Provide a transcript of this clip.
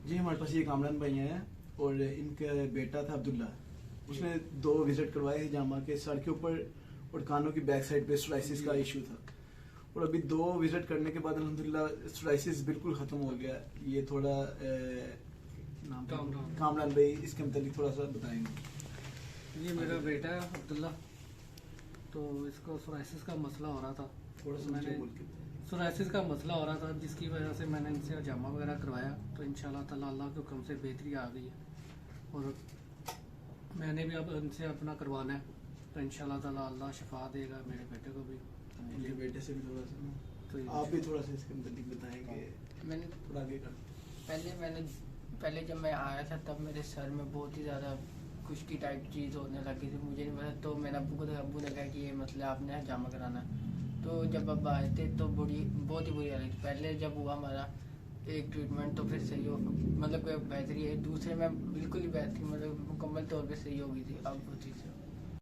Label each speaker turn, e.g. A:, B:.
A: जी हमारे पास ये कामरान भाई हैं और इनका बेटा था अब्दुल्ला। उसने 2 विजिट करवाए जामा के सर के ऊपर और कानों की बैक साइड पे सोराइसिस का इशू था। और अभी 2 विजिट करने के बाद अल्हम्दुलिल्लाह सोराइसिस बिल्कुल खत्म हो गया। ये थोड़ा नाम कामरान भाई इसके मतलब थोड़ा सा बताएंगे।
B: ये मेरा बेटा है अब्दुल्ला, तो इसको सोराइसिस का मसला हो रहा था।
A: थोड़ा सा
B: मैंने
A: बोल के
B: सोराइसिस का मसला हो रहा था, जिसकी वजह से मैंने इनसे हजामा वगैरह करवाया, तो इंशाल्लाह ताला अल्लाह के हुक्म से बेहतरी आ गई है। और मैंने भी अब इनसे अपना करवाना है, तो इंशाल्लाह ताला अल्लाह शिफा देगा मेरे बेटे को भी।
A: इनके बेटे से भी थोड़ा सा
B: तो
A: आप भी थोड़ा सा इसके मतलब बताएंगे
C: मैंने
A: थोड़ा आगे कर।
C: पहले जब मैं आया था तब मेरे सर में बहुत ही ज़्यादा खुश्की टाइप चीज़ होने लगी थी, मुझे नहीं पता। तो मैंने अब्बू ने कहा कि ये मतलब आपने हजामा कराना है। तो जब अब आए थे तो बहुत ही बुरी हालत थी। पहले जब हुआ हमारा एक ट्रीटमेंट तो फिर सही हो, मतलब कोई बेहतरी है। दूसरे में बिल्कुल ही बेहतरी, मतलब मुकम्मल तौर पे सही हो गई थी। अब वो चीज़